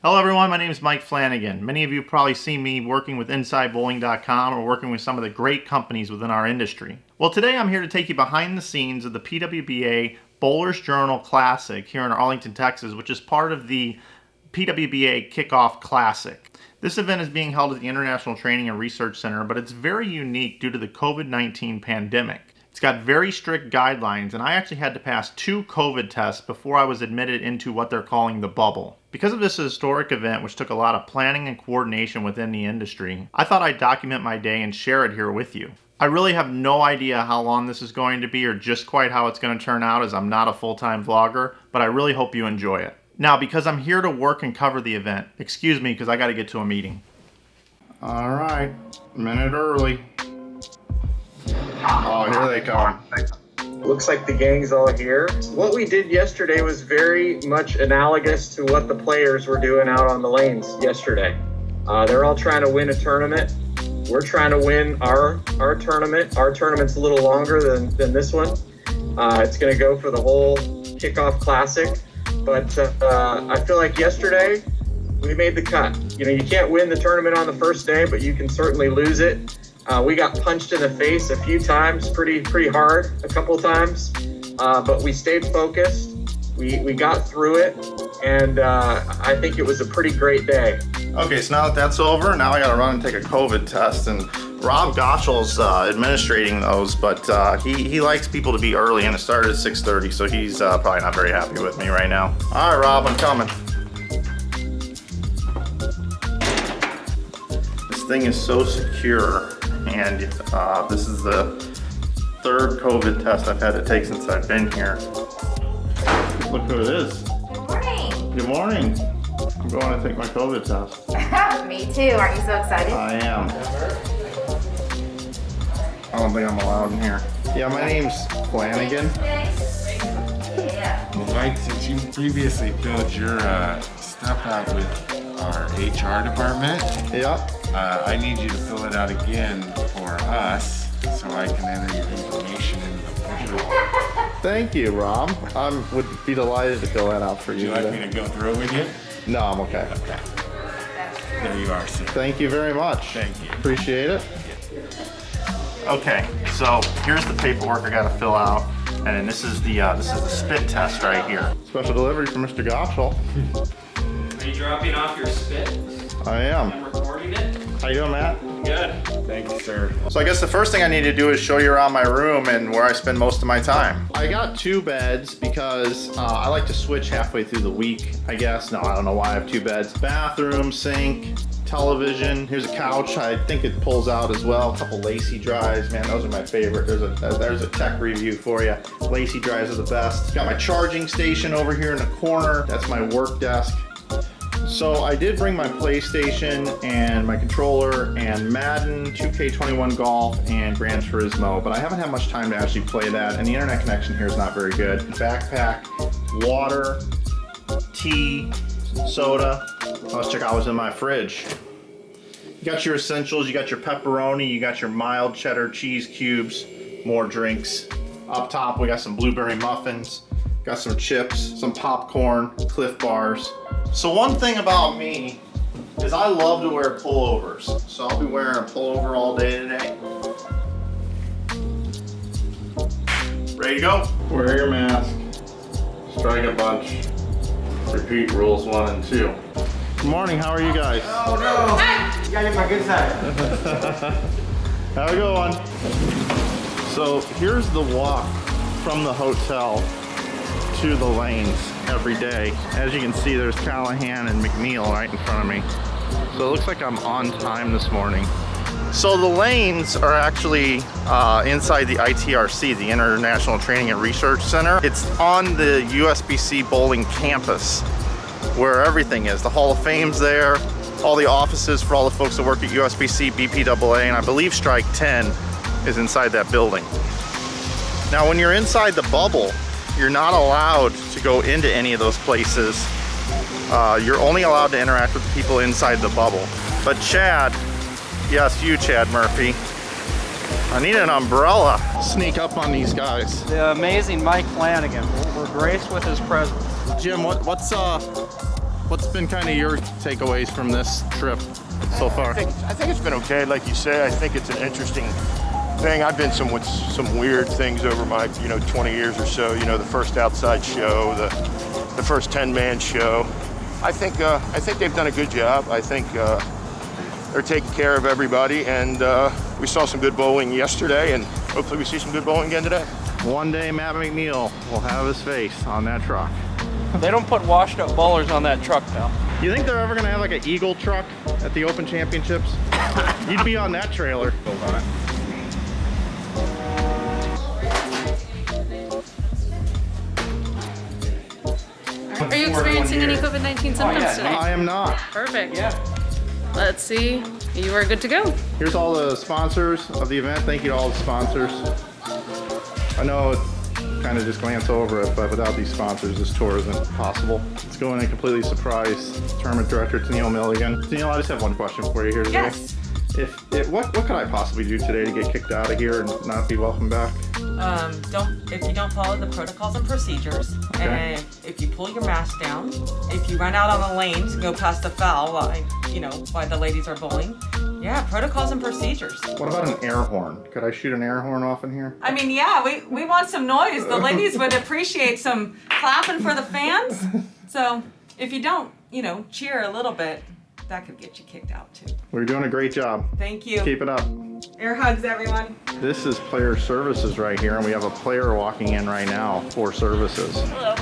Hello everyone, my name is Mike Flanagan. Many of you probably seen me working with InsideBowling.com or working with some of the great companies within our industry. Well, today I'm here to take you behind the scenes of the PWBA Bowler's Journal Classic here in Arlington, Texas, which is part of the PWBA Kickoff Classic. This event is being held at the International Training and Research Center, but it's very unique due to the COVID-19 pandemic. It's got very strict guidelines, and I actually had to pass 2 COVID tests before I was admitted into what they're calling the bubble. Because of this historic event, which took a lot of planning and coordination within the industry, I thought I'd document my day and share it here with you. I really have no idea how long this is going to be or just quite how it's going to turn out, as I'm not a full-time vlogger, but I really hope you enjoy it. Now, because I'm here to work and cover the event, excuse me because I got to get to a meeting. All right, a minute early. Oh, here they come. Looks like the gang's all here. What we did yesterday was very much analogous to what the players were doing out on the lanes yesterday. They're all trying to win a tournament. We're trying to win our tournament. Our tournament's a little longer than this one. It's going to go for the whole Kickoff Classic. But I feel like yesterday we made the cut. You know, you can't win the tournament on the first day, but you can certainly lose it. We got punched in the face a few times, pretty hard a couple times, but we stayed focused. We got through it, and I think it was a pretty great day. Okay, so now that that's over, now I got to run and take a COVID test, and Rob Goschel's administrating those, but he likes people to be early, and it started at 6:30, so he's probably not very happy with me right now. All right, Rob, I'm coming. This thing is so secure. And this is the 3rd COVID test I've had to take since I've been here. Look who it is. Good morning. Good morning. I'm going to take my COVID test. Me too. Aren't you so excited? I am. I don't think I'm allowed in here. Yeah, my name's Flanagan. Yeah. Well, Mike, since you previously filled your stuff out with our HR department, Yep. I need you to fill it out again for us so I can enter your information in the portal. Thank you, Rob. I would be delighted to fill that out for Would you. you like me to go through it with you? No, I'm okay. Okay. There you are, sir. Thank you very much. Thank you. Appreciate it. Okay, so here's the paperwork I got to fill out, and then this is the spit test right here. Special delivery from Mr. Goschel. Are you dropping off your spit I am. and recording it? How you doing, Matt? Good. Thank you, sir. So I guess the first thing I need to do is show you around my room and where I spend most of my time. I got 2 beds because I like to switch halfway through the week, I guess. No, I don't know why I have 2 beds. Bathroom, sink, television. Here's a couch. I think it pulls out as well. A couple lacy drives. Man, those are my favorite. There's a tech review for you. Lacy drives are the best. Got my charging station over here in the corner. That's my work desk. So I did bring my PlayStation and my controller and Madden, 2K21 Golf, and Gran Turismo, but I haven't had much time to actually play that, and the internet connection here is not very good. Backpack, water, tea, soda. Let's check out what's in my fridge. You got your essentials, you got your pepperoni, you got your mild cheddar cheese cubes, more drinks. Up top we got some blueberry muffins, got some chips, some popcorn, Cliff Bars. So one thing about me is I love to wear pullovers. So I'll be wearing a pullover all day today. Ready to go? Wear your mask. Strike a bunch. Repeat rules 1 and 2. Good morning, how are you guys? Oh no! You gotta get my good side. How we going? So here's the walk from the hotel to the lanes every day. As you can see, there's Callahan and McNeil right in front of me. So it looks like I'm on time this morning. So the lanes are actually inside the ITRC, the International Training and Research Center. It's on the USBC bowling campus where everything is. The Hall of Fame's there, all the offices for all the folks that work at USBC, PWBA, and I believe Strike 10 is inside that building. Now when you're inside the bubble, you're not allowed to go into any of those places. You're only allowed to interact with the people inside the bubble. But Chad, yes, you Chad Murphy, I need an umbrella. Sneak up on these guys. The amazing Mike Flanagan. We're graced with his presence. Jim, what's What's been kind of your takeaways from this trip so far? I think it's been okay. Like you say, I think it's an interesting thing. I've been with some weird things over my 20 years or so. The first outside show, the first 10-man show. I think they've done a good job. I think they're taking care of everybody, and we saw some good bowling yesterday, and hopefully we see some good bowling again today. One day Matt McNeil will have his face on that truck. They don't put washed up bowlers on that truck though. You think they're ever gonna have like an Eagle truck at the Open Championships? You'd be on that trailer. Are you experiencing any COVID-19 symptoms today? I am not. Perfect. Yeah. Let's see. You are good to go. Here's all the sponsors of the event. Thank you to all the sponsors. I know it kind of just glance over it, but without these sponsors, this tour isn't possible. Let's go in and completely surprise Tournament Director Tennille Milligan. Tennille, I just have one question for you here today. Yes. What could I possibly do today to get kicked out of here and not be welcome back? If you don't follow the protocols and procedures, Okay. and if you pull your mask down, if you run out on the lanes and go past the foul while the ladies are bowling, yeah, protocols and procedures. What about an air horn? Could I shoot an air horn off in here? I mean, yeah, we want some noise. The ladies would appreciate some clapping for the fans. So if you don't, cheer a little bit, that could get you kicked out too. We're doing a great job. Thank you. Keep it up. Air hugs, everyone. This is player services right here, and we have a player walking in right now for services. Hello.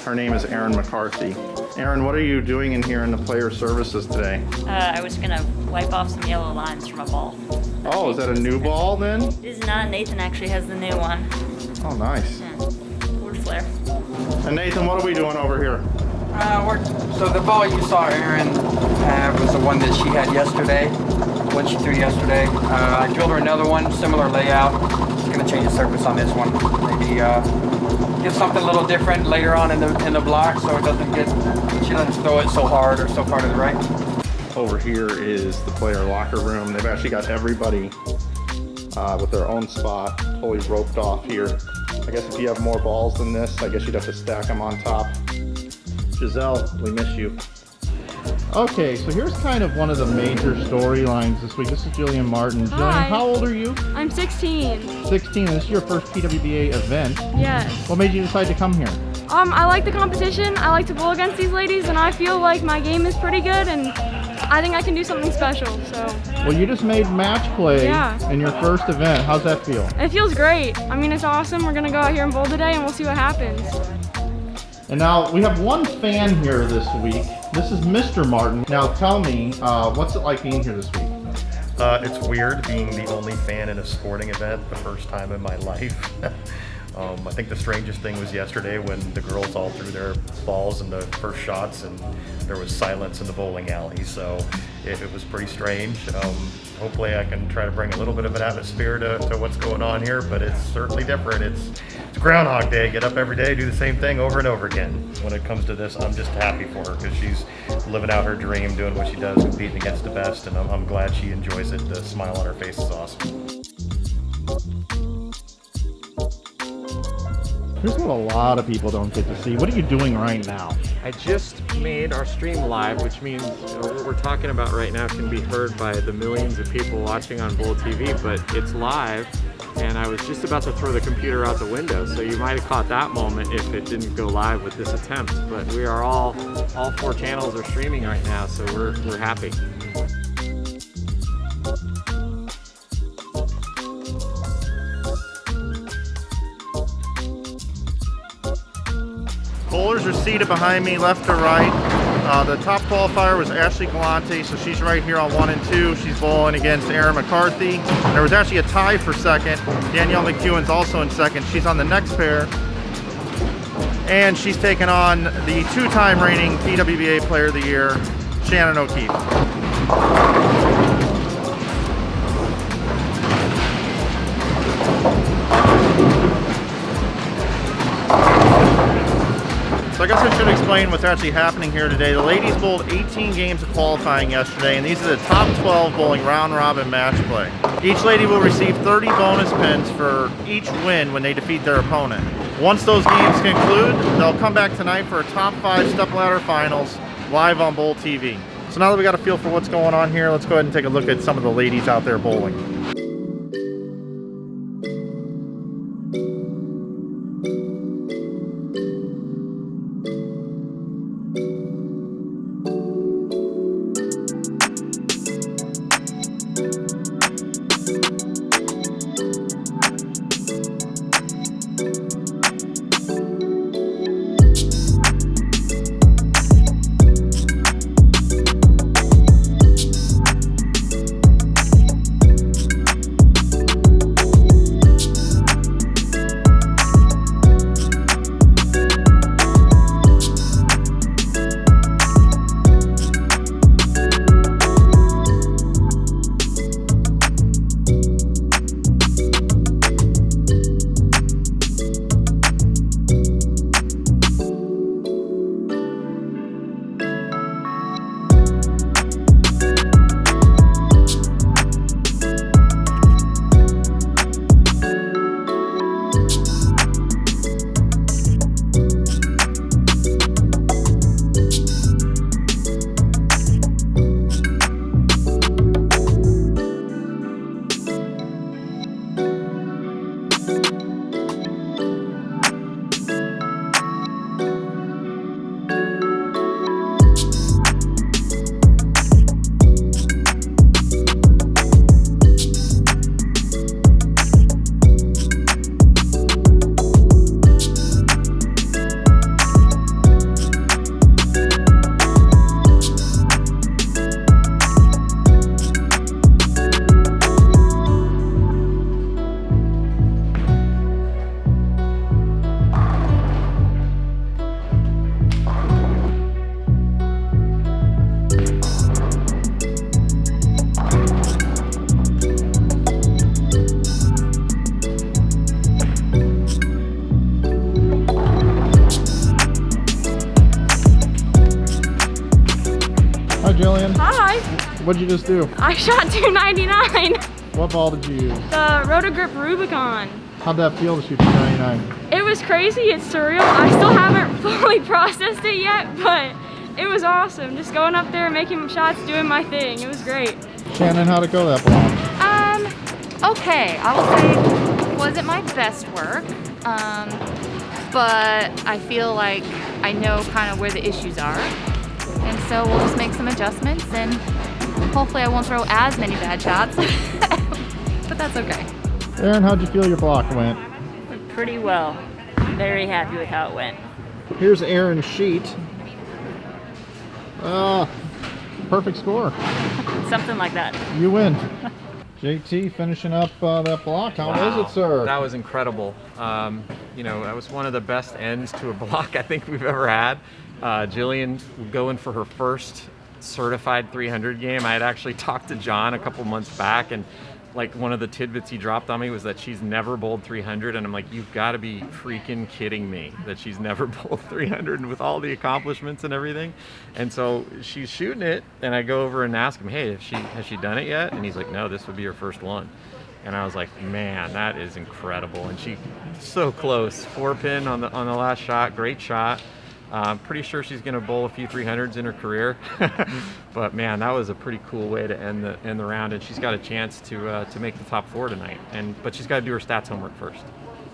Her name is Erin McCarthy. Erin, what are you doing in here in the player services today? I was gonna wipe off some yellow lines from a ball. Oh, is that a new ball then? This is not. Nathan actually has the new one. Oh, nice. Board flare. And Nathan, what are we doing over here? So the ball you saw Erin have was the one that she had yesterday, what she threw yesterday. I drilled her another one, similar layout. Just gonna change the surface on this one. Maybe get something a little different later on in the block, so it doesn't she doesn't throw it so hard or so far to the right. Over here is the player locker room. They've actually got everybody with their own spot, totally roped off here. I guess if you have more balls than this, I guess you'd have to stack them on top. Giselle, we miss you. Okay, so here's kind of one of the major storylines this week. This is Jillian Martin. Hi. Jillian, how old are you? I'm 16. 16, and this is your first PWBA event. Yes. What made you decide to come here? I like the competition. I like to bowl against these ladies, and I feel like my game is pretty good, and I think I can do something special. So. Well, you just made match play Yeah. in your first event. How's that feel? It feels great. I mean, it's awesome. We're gonna go out here and bowl today, and we'll see what happens. And now we have one fan here this week. This is Mr. Martin. Now tell me, what's it like being here this week? It's weird being the only fan in a sporting event the first time in my life. I think the strangest thing was yesterday when the girls all threw their balls in the first shots and there was silence in the bowling alley. So it was pretty strange. Hopefully I can try to bring a little bit of an atmosphere to what's going on here, but it's certainly different. It's Groundhog Day. Get up every day, do the same thing over and over again. When it comes to this, I'm just happy for her because she's living out her dream, doing what she does, competing against the best, and I'm glad she enjoys it. The smile on her face is awesome. Here's what a lot of people don't get to see. What are you doing right now? I just made our stream live, which means what we're talking about right now can be heard by the millions of people watching on Bowl TV, but it's live, and I was just about to throw the computer out the window, so you might have caught that moment if it didn't go live with this attempt. But we are all 4 channels are streaming right now, so we're happy. Bowlers are seated behind me, left to right. The top qualifier was Ashley Galante, so she's right here on 1 and 2. She's bowling against Erin McCarthy. There was actually a tie for second. Danielle McEwen's also in second. She's on the next pair. And she's taking on the 2-time reigning PWBA Player of the Year, Shannon O'Keefe. So I guess I should explain what's actually happening here today. The ladies bowled 18 games of qualifying yesterday, and these are the top 12 bowling round-robin match play. Each lady will receive 30 bonus pins for each win when they defeat their opponent. Once those games conclude, they'll come back tonight for a top 5 stepladder finals, live on Bowl TV. So now that we got a feel for what's going on here, let's go ahead and take a look at some of the ladies out there bowling. Jillian. Hi. What'd you just do? I shot 299. What ball did you use? The Rotogrip Rubicon. How'd that feel to shoot 299? It was crazy. It's surreal. I still haven't fully processed it yet, but it was awesome. Just going up there, making shots, doing my thing. It was great. Shannon, how'd it go that ball? Okay, I will say it wasn't my best work, but I feel like I know kind of where the issues are. And so we'll just make some adjustments and hopefully I won't throw as many bad shots, but that's okay. Aaron, how'd you feel your block went? Pretty well. Very happy with how it went. Here's Aaron's sheet. Perfect score. Something like that. You win. JT finishing up that block. How was it, sir? That was incredible. You know, that was one of the best ends to a block I think we've ever had. Jillian going for her first certified 300 game. I had actually talked to John a couple months back, and like one of the tidbits he dropped on me was that she's never bowled 300, and I'm like, you've got to be freaking kidding me that she's never bowled 300 and with all the accomplishments and everything. And so she's shooting it, and I go over and ask him, hey, has she done it yet? And he's like, no, this would be her first one. And I was like, man, that is incredible. And she so close. 4-pin on the last shot, great shot. I'm pretty sure she's going to bowl a few 300s in her career, but man, that was a pretty cool way to end the round. And she's got a chance to make the top 4 tonight. But she's got to do her stats homework first.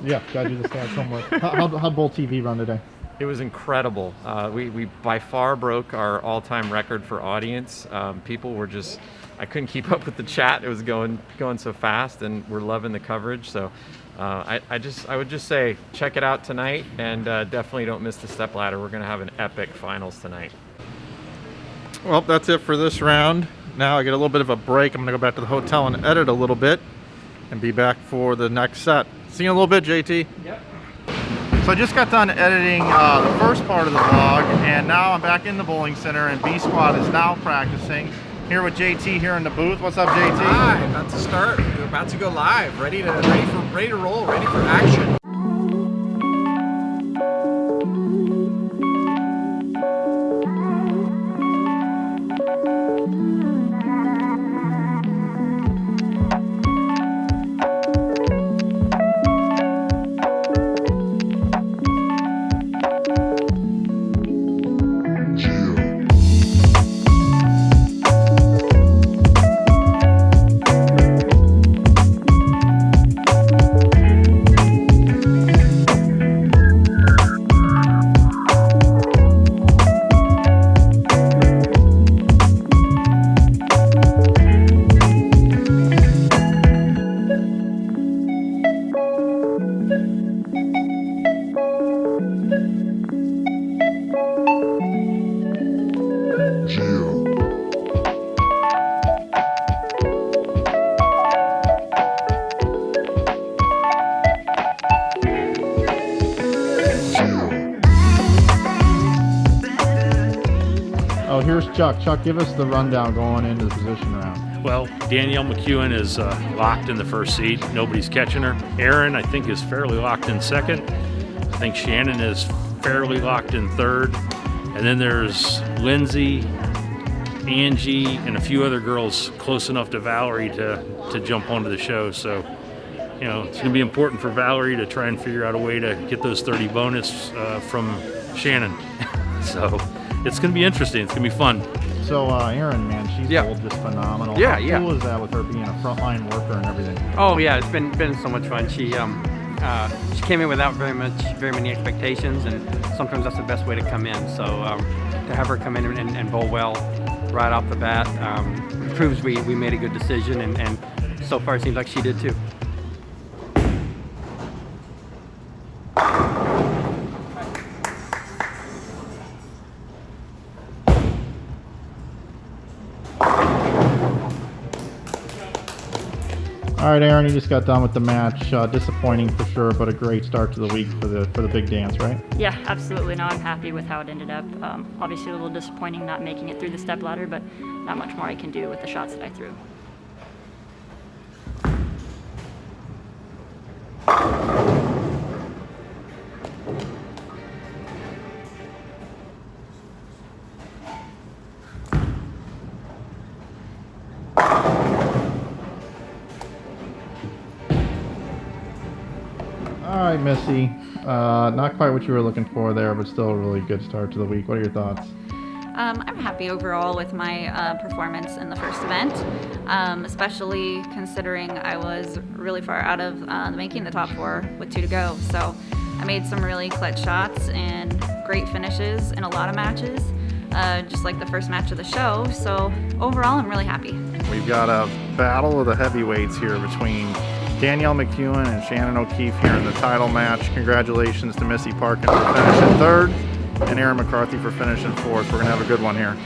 Yeah, got to do the stats homework. How'd Bowl TV run today? It was incredible. We by far broke our all-time record for audience. People were just, I couldn't keep up with the chat. It was going so fast, and we're loving the coverage. So. I would just say check it out tonight, and definitely don't miss the step ladder. We're going to have an epic finals tonight. Well, that's it for this round. Now I get a little bit of a break. I'm going to go back to the hotel and edit a little bit and be back for the next set. See you in a little bit, JT. Yep. So I just got done editing the first part of the vlog, and now I'm back in the bowling center, and B Squad is now practicing. Here with JT here in the booth. What's up, JT? Hi, about to start. We're about to go live. Ready to roll. Ready for action. So here's Chuck. Chuck, give us the rundown going into the position round. Well, Danielle McEwen is locked in the first seat. Nobody's catching her. Erin, I think, is fairly locked in second. I think Shannon is fairly locked in third. And then there's Lindsay, Angie, and a few other girls close enough to Valerie to jump onto the show. So, you know, it's going to be important for Valerie to try and figure out a way to get those 30 bonus from Shannon. So it's going to be interesting. It's going to be fun. So Erin, man, she's bowled just phenomenal. Yeah, How cool is that with her being a frontline worker and everything? Oh yeah, it's been so much fun. She came in without very many expectations, and sometimes that's the best way to come in. So to have her come in and bowl well right off the bat proves we made a good decision, and so far it seems like she did too. All right, Erin, you just got done with the match. Disappointing for sure, but a great start to the week for the big dance, right? Yeah, absolutely. No, I'm happy with how it ended up. Obviously a little disappointing not making it through the step ladder, but not much more I can do with the shots that I threw. All right, Missy. Not quite what you were looking for there, but still a really good start to the week. What are your thoughts? I'm happy overall with my performance in the first event, especially considering I was really far out of making the top 4 with 2 to go. So I made some really clutch shots and great finishes in a lot of matches, just like the first match of the show. So overall, I'm really happy. We've got a battle of the heavyweights here between Danielle McEwen and Shannon O'Keefe here in the title match. Congratulations to Missy Parkin for finishing third and Erin McCarthy for finishing fourth. We're going to have a good one here.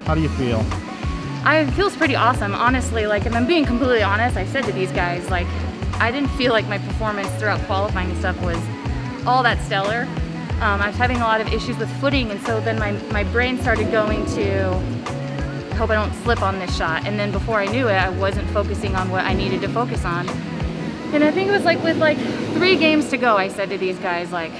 How do you feel? It feels pretty awesome, honestly. Like, if I'm being completely honest, I said to these guys, like, I didn't feel like my performance throughout qualifying and stuff was all that stellar. I was having a lot of issues with footing, and so then my brain started going to, I hope I don't slip on this shot. And then before I knew it, I wasn't focusing on what I needed to focus on. And I think it was like with like 3 games to go, I said to these guys, like,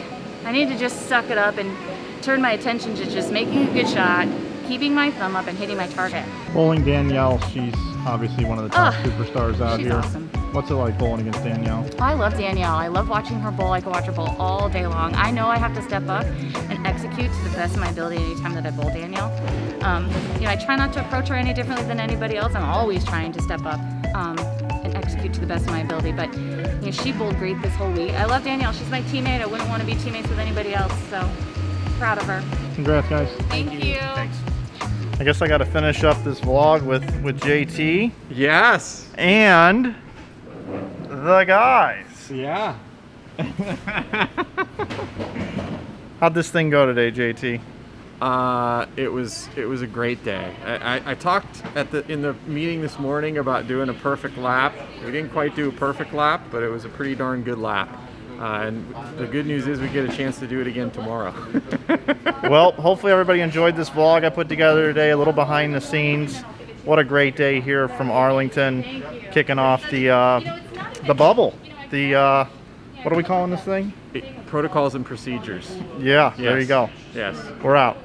I need to just suck it up and turn my attention to just making a good shot, keeping my thumb up and hitting my target. Bowling Danielle, she's obviously one of the top superstars out she's here. Awesome. What's it like bowling against Danielle? I love Danielle. I love watching her bowl. I could watch her bowl all day long. I know I have to step up and execute to the best of my ability anytime that I bowl Danielle. You know, I try not to approach her any differently than anybody else. I'm always trying to step up and execute to the best of my ability. But you know, she bowled great this whole week. I love Danielle. She's my teammate. I wouldn't want to be teammates with anybody else. So proud of her. Congrats, guys. Thank you. Thanks. I guess I got to finish up this vlog with JT. Yes. And the guys. Yeah. How'd this thing go today, JT? It was a great day. I talked in the meeting this morning about doing a perfect lap. We didn't quite do a perfect lap, but it was a pretty darn good lap. And the good news is we get a chance to do it again tomorrow. Well, hopefully everybody enjoyed this vlog I put together today, a little behind the scenes. What a great day here from Arlington, kicking off the bubble, the What are we calling this thing? Protocols and procedures. Yeah, there you Yes. go. Yes. We're out.